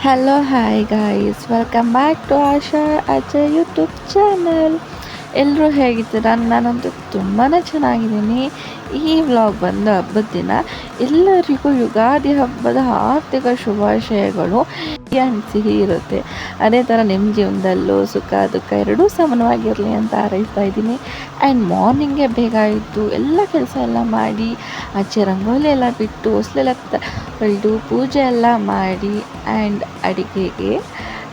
Hello, hi guys, welcome back to Asha Ajay YouTube channel. ಎಲ್ಲರೂ ಹೇಗಿದ್ದೀರಾ? ನಾನಂತೂ ತುಂಬಾ ಚೆನ್ನಾಗಿದ್ದೀನಿ. ಈ ವ್ಲಾಗ್ ಬಂದು ಹಬ್ಬದ ದಿನ ಎಲ್ಲರಿಗೂ ಯುಗಾದಿ ಹಬ್ಬದ ಆರ್ಥಿಕ ಶುಭಾಶಯಗಳು. ಸಿಹಿ ಇರುತ್ತೆ, ಅದೇ ಥರ ನಿಮ್ಮ ಜೀವನದಲ್ಲೂ ಸುಖ ದುಃಖ ಎರಡೂ ಸಮಾನವಾಗಿರಲಿ ಅಂತ ಹಾರೈಸ್ತಾ ಇದ್ದೀನಿ. ಆ್ಯಂಡ್ ಮಾರ್ನಿಂಗೇ ಬೇಗ ಇದ್ದು ಎಲ್ಲ ಕೆಲಸ ಎಲ್ಲ ಮಾಡಿ ಆಚೆ ರಂಗೋಲಿ ಎಲ್ಲ ಬಿಟ್ಟು ಹೊಸ್ಲೆಲ್ಲ ಹೊಲಿದು ಪೂಜೆ ಎಲ್ಲ ಮಾಡಿ ಆ್ಯಂಡ್ ಅಡುಗೆಗೆ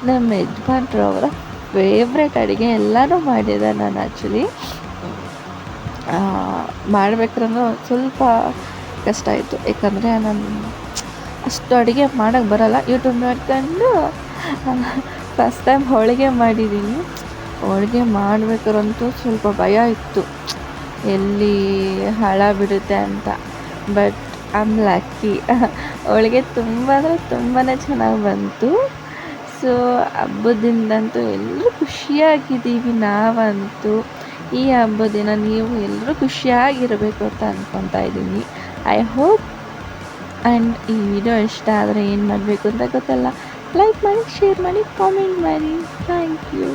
ನಮ್ಮ ಯಜಮಾನ್ರವರ ಫೇವ್ರೆಟ್ ಅಡುಗೆ ಎಲ್ಲನೂ ಮಾಡಿದೆ. ನಾನು ಆ್ಯಕ್ಚುಲಿ ಮಾಡ್ಬೇಕಾದ್ರೂ ಸ್ವಲ್ಪ ಕಷ್ಟ ಆಯಿತು, ಯಾಕಂದರೆ ನಾನು ಅಷ್ಟು ಅಡುಗೆ ಮಾಡೋಕ್ಕೆ ಬರೋಲ್ಲ. ಯೂಟ್ಯೂಬ್ ನೋಡ್ಕೊಂಡು ಫಸ್ಟ್ ಟೈಮ್ ಹೋಳಿಗೆ ಮಾಡಿದ್ದೀನಿ. ಹೋಳಿಗೆ ಮಾಡ್ಬೇಕಾದ್ರಂತೂ ಸ್ವಲ್ಪ ಭಯ ಇತ್ತು, ಎಲ್ಲಿ ಹಾಳ ಬಿಡುತ್ತೆ ಅಂತ. ಬಟ್ ಐ ಆಮ್ ಲಕ್ಕಿ, ಹೋಳಿಗೆ ತುಂಬ ಅಂದರೆ ತುಂಬಾ ಚೆನ್ನಾಗಿ ಬಂತು. ಸೊ ಹಬ್ಬದಿಂದಂತೂ ಎಲ್ಲರೂ ಖುಷಿಯಾಗಿದ್ದೀವಿ ನಾವಂತೂ. ಈ ಹಬ್ಬದ ದಿನ ನೀವು ಎಲ್ಲರೂ ಖುಷಿಯಾಗಿರಬೇಕು ಅಂತ ಅಂದ್ಕೊತಾ ಇದ್ದೀನಿ. I hope. ಆ್ಯಂಡ್ ಈ ವಿಡಿಯೋ ಇಷ್ಟ ಆದರೆ ಏನು ಮಾಡಬೇಕು ಅಂತ ಗೊತ್ತಲ್ಲ, ಲೈಕ್ ಮಾಡಿ, ಶೇರ್ ಮಾಡಿ, ಕಾಮೆಂಟ್ ಮಾಡಿ. Thank you.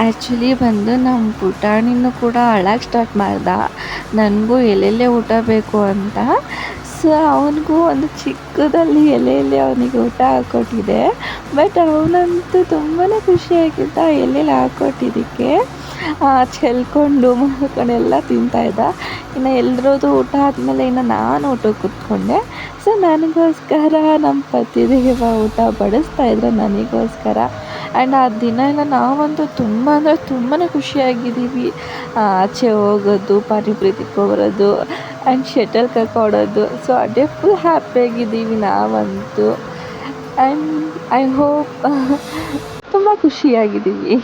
ಆ್ಯಕ್ಚುಲಿ ಬಂದು ನಮ್ಮ ಪುಟಾಣಿನೂ ಕೂಡ ಅಳಕ್ಕೆ ಸ್ಟಾರ್ಟ್ ಮಾಡ್ದ, ನನಗೂ ಎಲೆಲ್ಲೇ ಊಟ ಬೇಕು ಅಂತ. ಸೊ ಅವನಿಗೂ ಒಂದು ಚಿಕ್ಕದಲ್ಲಿ ಎಲೆಯಲ್ಲಿ ಅವನಿಗೆ ಊಟ ಹಾಕ್ಕೊಟ್ಟಿದ್ದೆ. ಬಟ್ ಅವನಂತೂ ತುಂಬಾ ಖುಷಿಯಾಗಿದ್ದ ಎಲೆಯಲ್ಲಿ ಹಾಕ್ಕೊಟ್ಟಿದ್ದಕ್ಕೆ. ಚೆಲ್ಕೊಂಡು ಮಾಡ್ಕೊಂಡು ಎಲ್ಲ ತಿಂತಾಯಿದ್ದ. ಇನ್ನು ಎಲ್ರದ್ದು ಊಟ ಆದಮೇಲೆ ಇನ್ನು ನಾನು ಊಟಕ್ಕೆ ಕೂತ್ಕೊಂಡೆ. ಸೊ ನನಗೋಸ್ಕರ ನಮ್ಮ ಪತಿದೇವ ಊಟ ಬಡಿಸ್ತಾಯಿದ್ರು ನನಗೋಸ್ಕರ. ಆ್ಯಂಡ್ ಆ ದಿನ ಎಲ್ಲ ನಾವಂತೂ ತುಂಬ ಅಂದರೆ ತುಂಬಾ ಖುಷಿಯಾಗಿದ್ದೀವಿ. ಆಚೆ ಹೋಗೋದು, ಪಾನಿಪುರಿ ತಿಕ್ಕೊಬರೋದು ಆ್ಯಂಡ್ ಶಟಲ್ ಕಾಕ್ ಆಡೋದು. ಸೊ ಅದೇ ಫುಲ್ ಹ್ಯಾಪಿಯಾಗಿದ್ದೀವಿ ನಾವಂತೂ. ಆ್ಯಂಡ್ ಐ ಹೋಪ್ ತುಂಬ ಖುಷಿಯಾಗಿದ್ದೀವಿ.